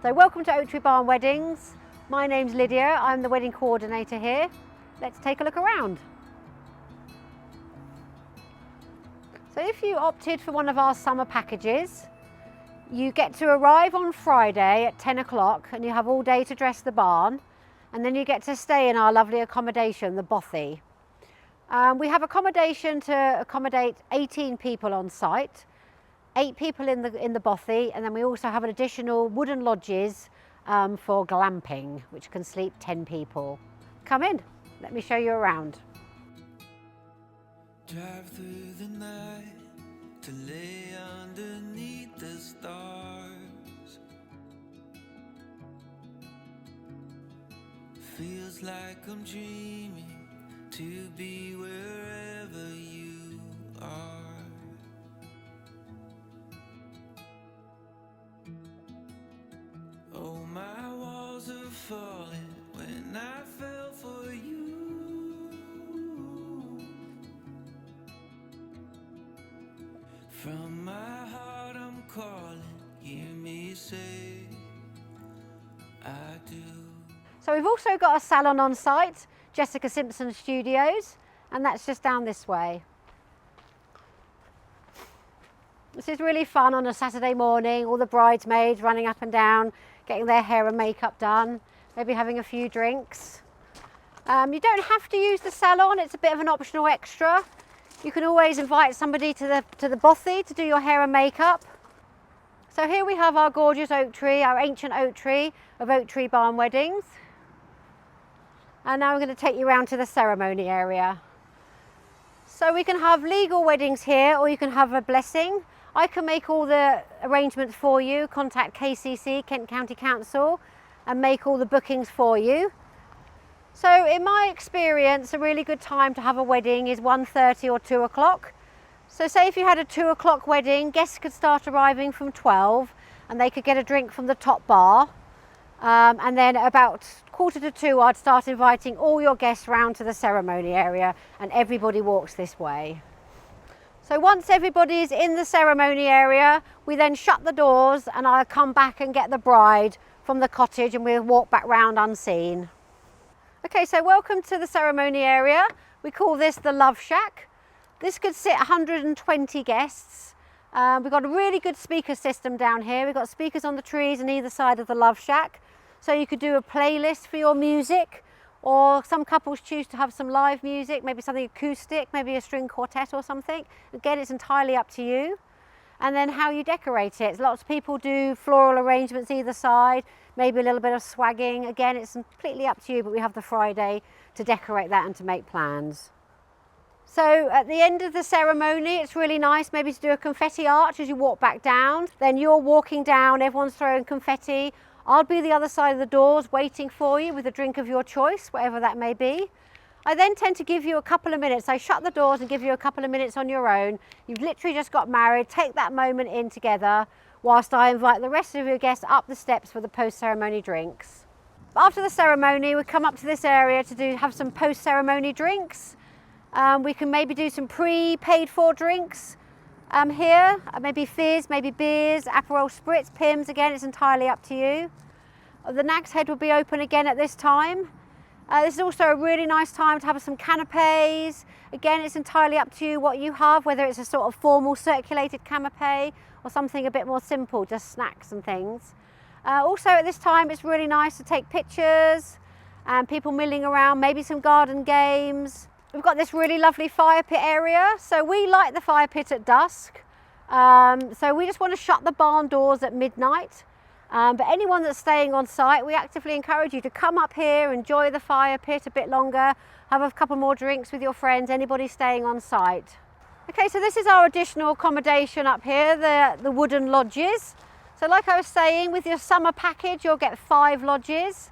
So welcome to Oaktree Barn Weddings. My name's Lydia, I'm the wedding coordinator here. Let's take a look around. So if you opted for one of our summer packages, you get to arrive on Friday at 10 o'clock and you have all day to dress the barn, and then you get to stay in our lovely accommodation, the bothy. We have accommodation to accommodate 18 people on site, 8 people in the bothy, and then we also have an additional wooden lodges for glamping, which can sleep 10 people. Come in, let me show you around. Drive through the night to lay underneath the stars. Feels like I'm dreaming to be wherever you are. Oh, my walls are falling when I fell for you. From my heart I'm calling, hear me say, I do. So we've also got a salon on site, Jessica Simpson Studios, and that's just down this way. This is really fun on a Saturday morning, all the bridesmaids running up and down, getting their hair and makeup done, maybe having a few drinks. You don't have to use the salon, it's a bit of an optional extra. You can always invite somebody to the bothy to do your hair and makeup. So here we have our gorgeous oak tree, our ancient oak tree of Oaktree Barn Weddings. And now I'm going to take you around to the ceremony area. So we can have legal weddings here, or you can have a blessing. I can make all the arrangements for you, contact KCC, Kent County Council, and make all the bookings for you. So in my experience, a really good time to have a wedding is 1:30 or 2 o'clock. So say if you had a 2 o'clock wedding, guests could start arriving from 12 and they could get a drink from the top bar. And then about 1:45, I'd start inviting all your guests round to the ceremony area, and everybody walks this way. So once everybody is in the ceremony area, we then shut the doors and I'll come back and get the bride from the cottage and we'll walk back round unseen. Okay, so welcome to the ceremony area. We call this the Love Shack. This could sit 120 guests. We've got a really good speaker system down here. We've got speakers on the trees on either side of the Love Shack. So you could do a playlist for your music, or some couples choose to have some live music, maybe something acoustic, maybe a string quartet or something. Again, it's entirely up to you. And then how you decorate it. Lots of people do floral arrangements either side, maybe a little bit of swagging. Again, it's completely up to you, but we have the Friday to decorate that and to make plans. So at the end of the ceremony, it's really nice maybe to do a confetti arch as you walk back down. Then you're walking down, everyone's throwing confetti. I'll be the other side of the doors waiting for you with a drink of your choice, whatever that may be. I then tend to give you a couple of minutes. I shut the doors and give you a couple of minutes on your own. You've literally just got married. Take that moment in together whilst I invite the rest of your guests up the steps for the post-ceremony drinks. After the ceremony, we come up to this area to have some post-ceremony drinks. We can maybe do some pre-paid for drinks here, maybe fizz, maybe beers, Aperol Spritz, Pimm's. Again, it's entirely up to you. The Nag's Head will be open again at this time. This is also a really nice time to have some canapes. Again, it's entirely up to you what you have, whether it's a sort of formal circulated canapé or something a bit more simple, just snacks and things. Also at this time, it's really nice to take pictures and people milling around, maybe some garden games. We've got this really lovely fire pit area. So we light the fire pit at dusk. So we just want to shut the barn doors at midnight. But anyone that's staying on site, we actively encourage you to come up here, enjoy the fire pit a bit longer, have a couple more drinks with your friends, anybody staying on site. Okay, so this is our additional accommodation up here, the wooden lodges. So like I was saying, with your summer package, you'll get 5 lodges.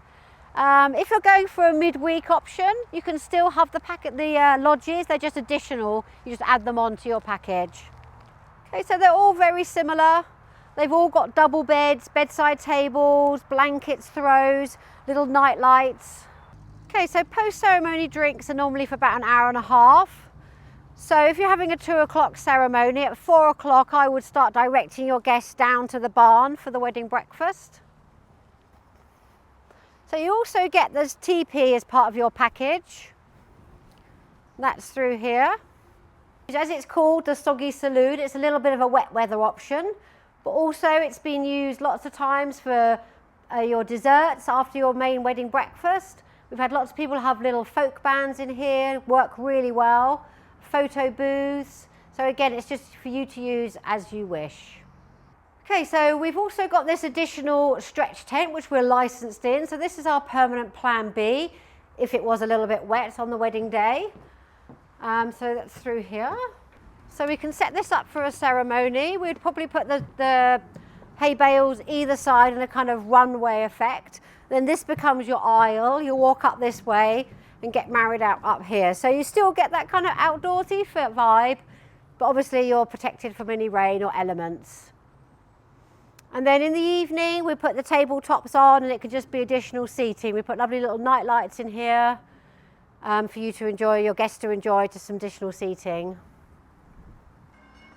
If you're going for a midweek option, you can still have the lodges, they're just additional, you just add them on to your package. Okay, so they're all very similar. They've all got double beds, bedside tables, blankets, throws, little night lights. Okay, so post-ceremony drinks are normally for about an hour and a half. So if you're having a 2 o'clock ceremony, at 4 o'clock I would start directing your guests down to the barn for the wedding breakfast. So you also get this teepee as part of your package. That's through here. As it's called, the soggy saloon, it's a little bit of a wet weather option, but also it's been used lots of times for your desserts after your main wedding breakfast. We've had lots of people have little folk bands in here, work really well, photo booths. So again, it's just for you to use as you wish. Okay, so we've also got this additional stretch tent which we're licensed in. So this is our permanent plan B if it was a little bit wet on the wedding day. So that's through here. So we can set this up for a ceremony. We'd probably put the hay bales either side in a kind of runway effect. Then this becomes your aisle. You walk up this way and get married out up here. So you still get that kind of outdoorsy vibe, but obviously you're protected from any rain or elements. And then in the evening, we put the tabletops on and it can just be additional seating. We put lovely little night lights in here for you to enjoy, your guests to enjoy, to some additional seating.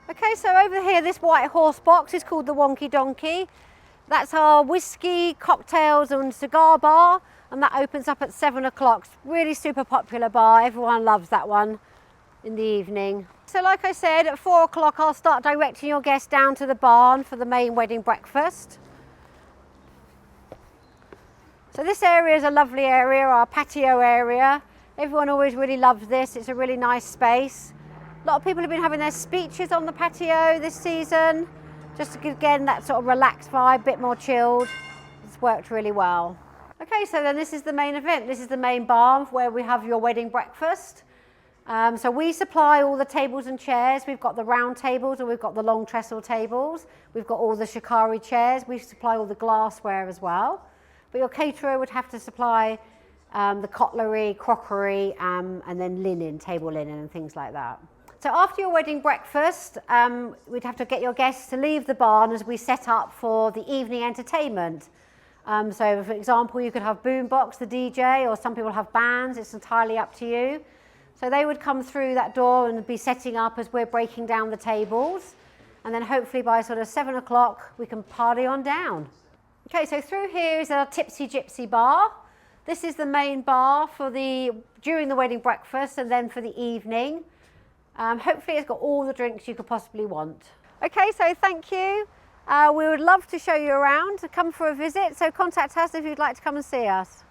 Okay, so over here, this white horse box is called the Wonky Donkey. That's our whiskey, cocktails and cigar bar, and that opens up at 7 o'clock. Really super popular bar, everyone loves that one in the evening. So like I said, at 4 o'clock I'll start directing your guests down to the barn for the main wedding breakfast. So this area is a lovely area, our patio area. Everyone always really loves this, it's a really nice space. A lot of people have been having their speeches on the patio this season, just to give, again, that sort of relaxed vibe, a bit more chilled. It's worked really well. Okay, so then this is the main event. This is the main barn where we have your wedding breakfast. So we supply all the tables and chairs. We've got the round tables or we've got the long trestle tables. We've got all the shikari chairs. We supply all the glassware as well. But your caterer would have to supply the cutlery, crockery, and then linen, table linen and things like that. So after your wedding breakfast, we'd have to get your guests to leave the barn as we set up for the evening entertainment. So for example, you could have boombox, the DJ, or some people have bands, it's entirely up to you. So they would come through that door and be setting up as we're breaking down the tables. And then hopefully by sort of 7 o'clock, we can party on down. Okay, so through here is our Tipsy Gypsy bar. This is the main bar for during the wedding breakfast and then for the evening. Hopefully it's got all the drinks you could possibly want. Okay, so thank you. We would love to show you around, to come for a visit. So contact us if you'd like to come and see us.